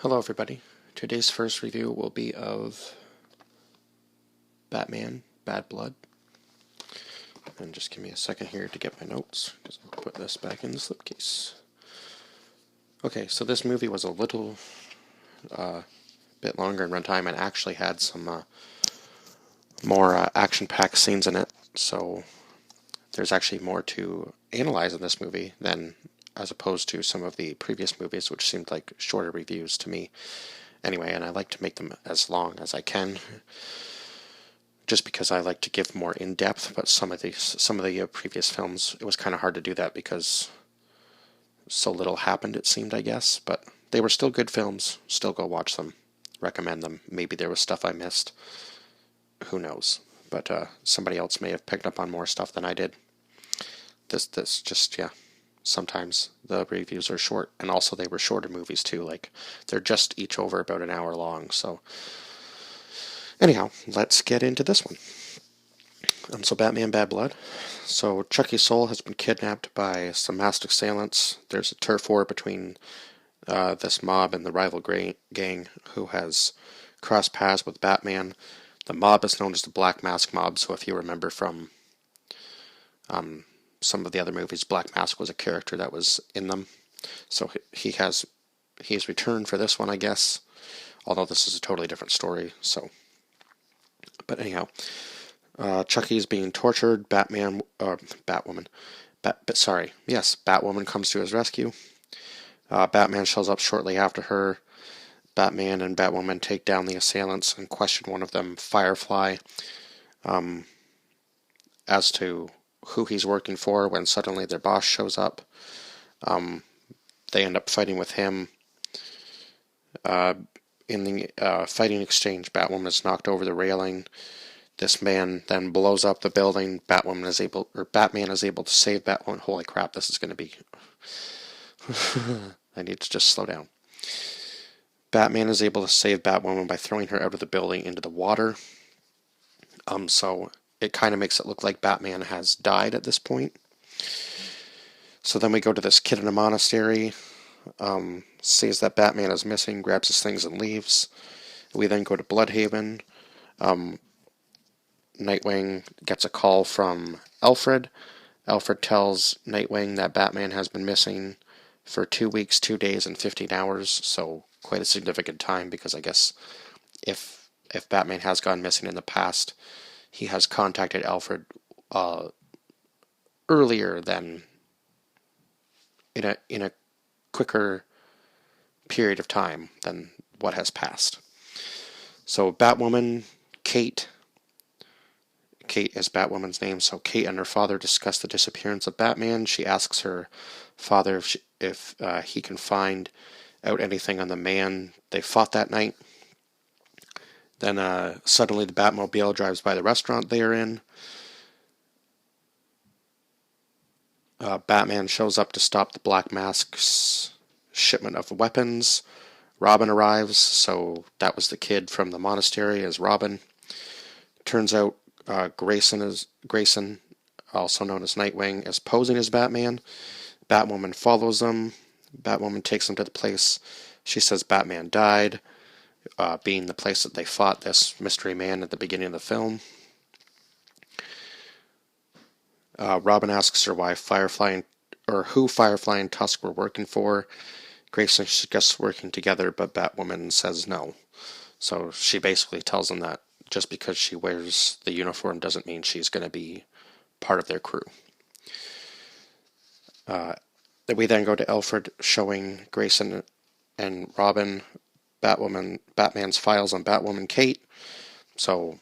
Hello everybody. Today's first review will be of Batman Bad Blood. And just give me a second here to get my notes, because I'll put this back in the slipcase. Okay, so this movie was a little bit longer in runtime and actually had some more action-packed scenes in it, so there's actually more to analyze in this movie than as opposed to some of the previous movies, which seemed like shorter reviews to me. Anyway, and I like to make them as long as I can, just because I like to give more in-depth, but some of the previous films, it was kind of hard to do that because so little happened, it seemed, I guess. But they were still good films. Still go watch them. Recommend them. Maybe there was stuff I missed. Who knows? But somebody else may have picked up on more stuff than I did. This just, yeah. Sometimes the reviews are short, and also they were shorter movies too. Like, they're just each over about an hour long, so... Anyhow, let's get into this one. So Batman Bad Blood. So Chucky's soul has been kidnapped by some masked assailants. There's a turf war between this mob and the rival gang who has crossed paths with Batman. The mob is known as the Black Mask Mob, so if you remember from some of the other movies, Black Mask was a character that was in them. So he's returned for this one, I guess. Although this is a totally different story, so... But anyhow, Chucky is being tortured. Batwoman comes to his rescue. Batman shows up shortly after her. Batman and Batwoman take down the assailants and question one of them, Firefly, as to who he's working for when suddenly their boss shows up. They end up fighting with him. In the fighting exchange, Batwoman is knocked over the railing. This man then blows up the building. Batman is able to save Batwoman. Holy crap, this is going to be... I need to just slow down. Batman is able to save Batwoman by throwing her out of the building into the water. So it kind of makes it look like Batman has died at this point. So then we go to this kid in a monastery. Sees that Batman is missing, grabs his things and leaves. We then go to Bloodhaven. Nightwing gets a call from Alfred. Alfred tells Nightwing that Batman has been missing for 2 weeks, 2 days, and 15 hours, so quite a significant time, because I guess if Batman has gone missing in the past, he has contacted Alfred earlier than in a quicker period of time than what has passed. So Batwoman, Kate is Batwoman's name, so Kate and her father discuss the disappearance of Batman. She asks her father if he can find out anything on the man they fought that night. Then suddenly the Batmobile drives by the restaurant they are in. Batman shows up to stop the Black Mask's shipment of weapons. Robin arrives, so that was the kid from the monastery as Robin. Turns out Grayson, also known as Nightwing, is posing as Batman. Batwoman follows them. Batwoman takes him to the place. She says Batman died, being the place that they fought this mystery man at the beginning of the film. Robin asks her who Firefly and Tusk were working for. Grayson suggests working together, but Batwoman says no. So she basically tells him that just because she wears the uniform doesn't mean she's going to be part of their crew. We then go to Alfred showing Grayson and Robin Batman's files on Batwoman Kate. So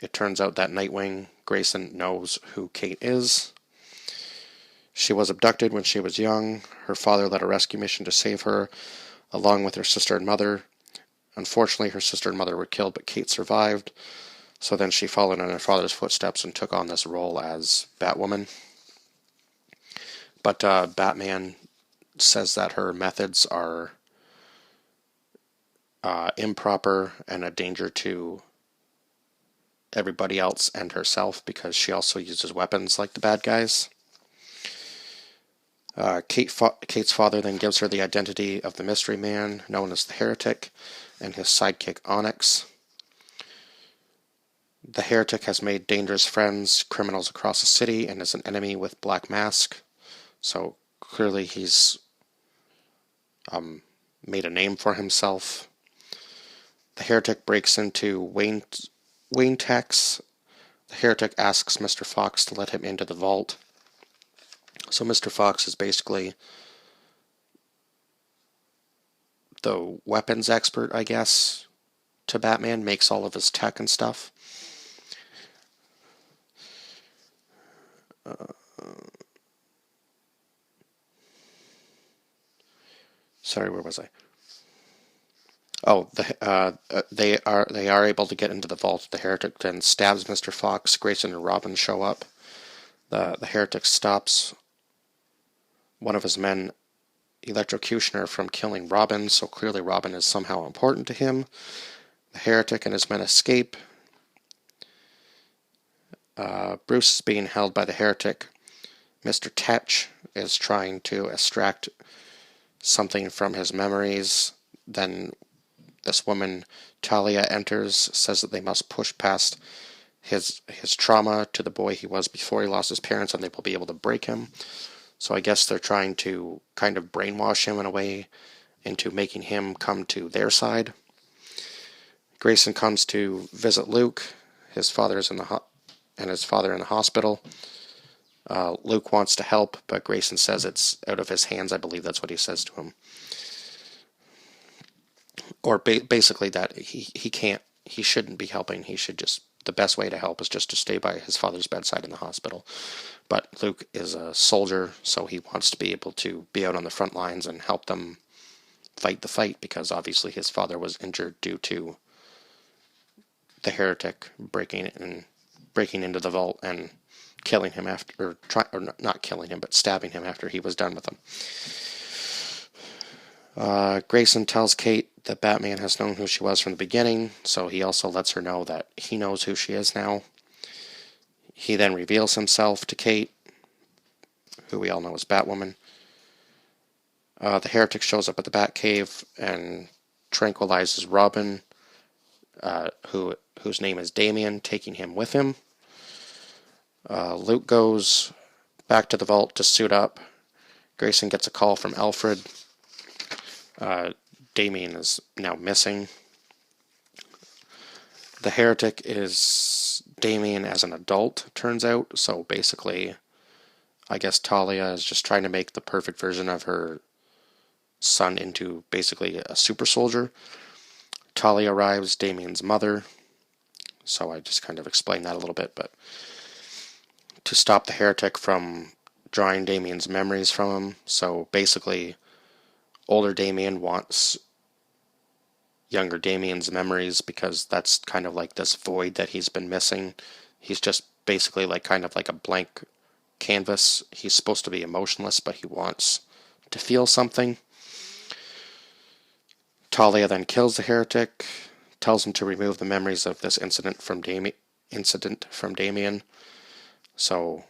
it turns out that Nightwing, Grayson, knows who Kate is. She was abducted when she was young. Her father led a rescue mission to save her, along with her sister and mother. Unfortunately, her sister and mother were killed, but Kate survived. So then she followed in her father's footsteps and took on this role as Batwoman. But Batman says that her methods are improper and a danger to everybody else and herself, because she also uses weapons like the bad guys. Kate's father then gives her the identity of the mystery man, known as the Heretic, and his sidekick Onyx. The Heretic has made dangerous friends, criminals across the city, and is an enemy with Black Mask. So clearly he's made a name for himself. The Heretic breaks into Wayne Tech's. The Heretic asks Mr. Fox to let him into the vault. So Mr. Fox is basically the weapons expert, I guess, to Batman, makes all of his tech and stuff. Sorry, where was I? Oh, they are able to get into the vault. The Heretic then stabs Mr. Fox. Grayson and Robin show up. The Heretic stops one of his men, Electrocutioner, from killing Robin, so clearly Robin is somehow important to him. The Heretic and his men escape. Bruce is being held by the Heretic. Mr. Tetch is trying to extract something from his memories. Then this woman, Talia, enters, says that they must push past his trauma to the boy he was before he lost his parents, and they will be able to break him. So I guess they're trying to kind of brainwash him in a way into making him come to their side. Grayson comes to visit Luke. His father is in the hospital. Luke wants to help, but Grayson says it's out of his hands. I believe that's what he says to him. Or basically that he shouldn't be helping. The best way to help is just to stay by his father's bedside in the hospital. But Luke is a soldier, so he wants to be able to be out on the front lines and help them fight the fight, because obviously his father was injured due to the Heretic breaking into the vault and killing him after, or not killing him, but stabbing him after he was done with him. Grayson tells Kate that Batman has known who she was from the beginning, so he also lets her know that he knows who she is now. He then reveals himself to Kate, who we all know as Batwoman. The Heretic shows up at the Batcave and tranquilizes Robin, whose name is Damian, taking him with him. Luke goes back to the vault to suit up. Grayson gets a call from Alfred. Damian is now missing. The Heretic is Damian as an adult, turns out. So basically, I guess Talia is just trying to make the perfect version of her son into basically a super soldier. Talia arrives, Damian's mother. So I just kind of explained that a little bit, but to stop the Heretic from drawing Damian's memories from him. So basically, older Damian wants younger Damian's memories, because that's kind of like this void that he's been missing. He's just basically kind of like a blank canvas. He's supposed to be emotionless, but he wants to feel something. Talia then kills the Heretic, tells him to remove the memories of this incident from Damian. So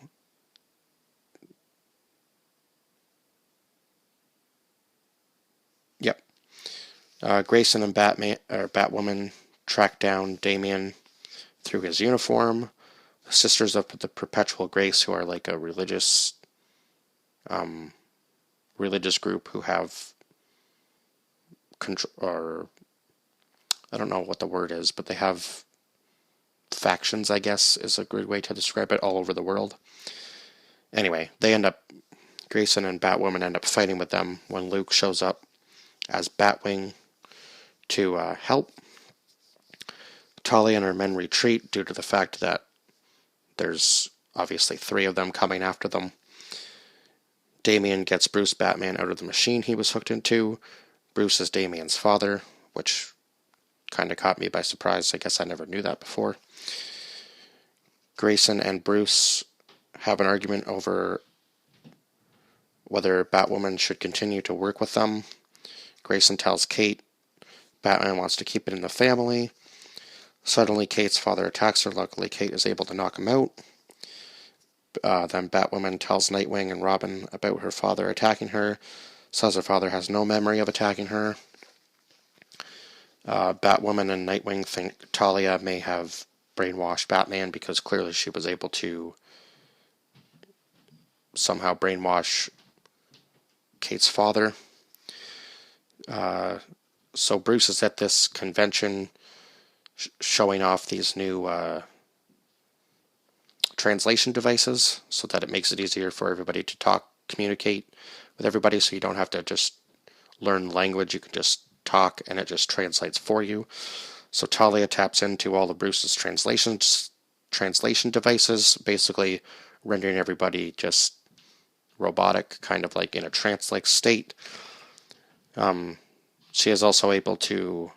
yep. Grayson and Batwoman track down Damian through his uniform. The Sisters of the Perpetual Grace, who are like a religious group who have or I don't know what the word is, but they have factions, I guess is a good way to describe it, all over the world. Anyway, Grayson and Batwoman end up fighting with them when Luke shows up as Batwing to help. Talia and her men retreat due to the fact that there's obviously 3 of them coming after them. Damian gets Bruce Batman out of the machine he was hooked into. Bruce is Damian's father, which kind of caught me by surprise. I guess I never knew that before. Grayson and Bruce have an argument over whether Batwoman should continue to work with them. Grayson tells Kate Batman wants to keep it in the family. Suddenly, Kate's father attacks her. Luckily, Kate is able to knock him out. Then Batwoman tells Nightwing and Robin about her father attacking her, says her father has no memory of attacking her. Batwoman and Nightwing think Talia may have brainwashed Batman because clearly she was able to somehow brainwash Kate's father. So Bruce is at this convention showing off these new translation devices so that it makes it easier for everybody to communicate with everybody, so you don't have to just learn language. You can just talk and it just translates for you. So Talia taps into all of Bruce's translation devices, basically rendering everybody just robotic, kind of like in a trance-like state. She is also able to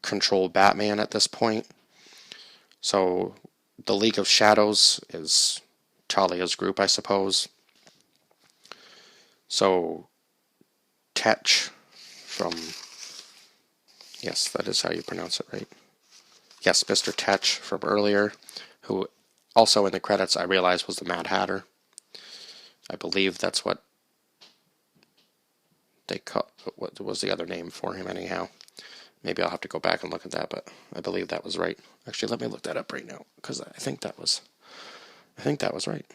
control Batman at this point. So the League of Shadows is Talia's group, I suppose. So Tetch from... Yes, that is how you pronounce it, right? Yes, Mr. Tetch from earlier, who also in the credits I realized was the Mad Hatter. I believe that's what they call... What was the other name for him anyhow? Maybe I'll have to go back and look at that, but I believe that was right. Actually, let me look that up right now, because I think that was right.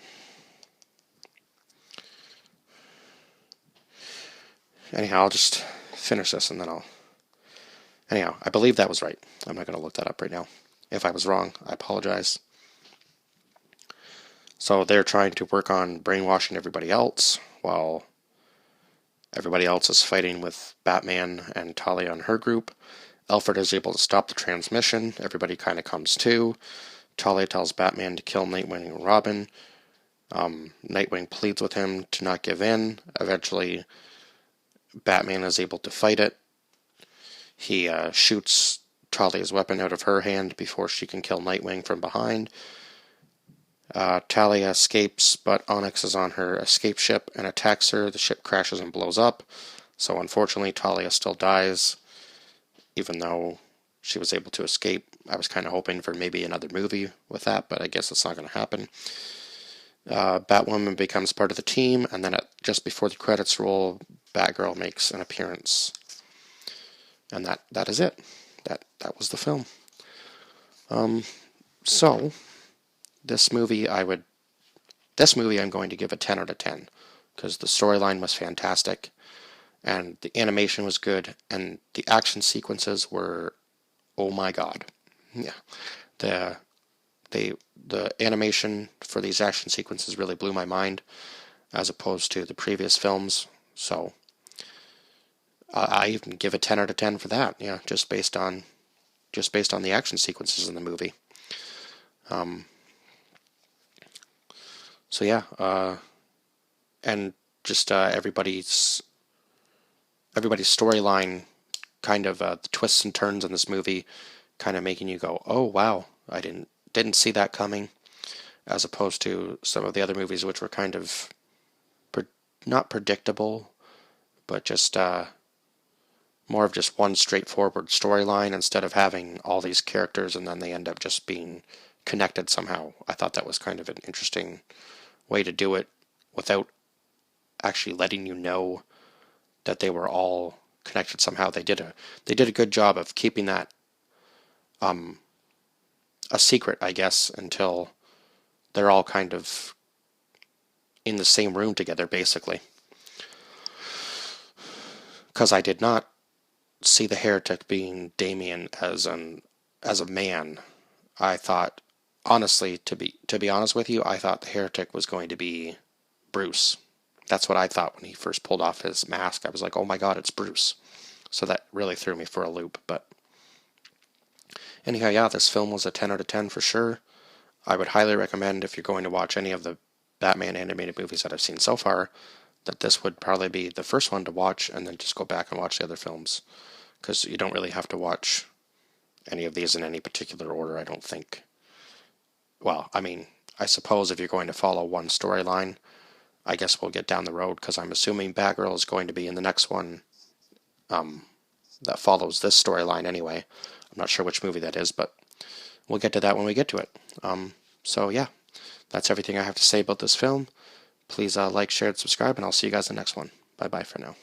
Anyhow, I'll just finish this and then Anyhow, I believe that was right. I'm not going to look that up right now. If I was wrong, I apologize. So they're trying to work on brainwashing everybody else, while everybody else is fighting with Batman and Talia and her group. Alfred is able to stop the transmission. Everybody kind of comes to. Talia tells Batman to kill Nightwing and Robin. Nightwing pleads with him to not give in. Eventually, Batman is able to fight it. He shoots Talia's weapon out of her hand before she can kill Nightwing from behind. Talia escapes, but Onyx is on her escape ship and attacks her. The ship crashes and blows up. So unfortunately, Talia still dies, even though she was able to escape. I was kind of hoping for maybe another movie with that, but I guess it's not going to happen. Batwoman becomes part of the team, and then just before the credits roll, Batgirl makes an appearance. And that is it. That was the film. So this movie I'm going to give a 10 out of 10, because the storyline was fantastic, and the animation was good, and the action sequences were, oh my god. Yeah. The animation for these action sequences really blew my mind, as opposed to the previous films. So I even give a 10 out of 10 for that. Yeah, just based on the action sequences in the movie. So yeah, and just everybody's storyline, kind of the twists and turns in this movie, kind of making you go, oh wow, I didn't see that coming, as opposed to some of the other movies which were kind of not predictable, but just more of just one straightforward storyline instead of having all these characters and then they end up just being connected somehow. I thought that was kind of an interesting way to do it without actually letting you know that they were all connected somehow. They did a good job of keeping that a secret, I guess, until they're all kind of in the same room together, basically. Because I did not see the heretic being Damien as a man. I thought, honestly, to be honest with you, I thought the heretic was going to be Bruce. That's what I thought when he first pulled off his mask. I was like, oh my god, it's Bruce. So that really threw me for a loop. But anyhow, yeah, this film was a 10 out of 10 for sure. I would highly recommend, if you're going to watch any of the Batman animated movies that I've seen so far, that this would probably be the first one to watch, and then just go back and watch the other films. Because you don't really have to watch any of these in any particular order, I don't think. Well, I mean, I suppose if you're going to follow one storyline, I guess we'll get down the road, because I'm assuming Batgirl is going to be in the next one that follows this storyline anyway. I'm not sure which movie that is, but we'll get to that when we get to it. So yeah, that's everything I have to say about this film. Please like, share, and subscribe, and I'll see you guys in the next one. Bye-bye for now.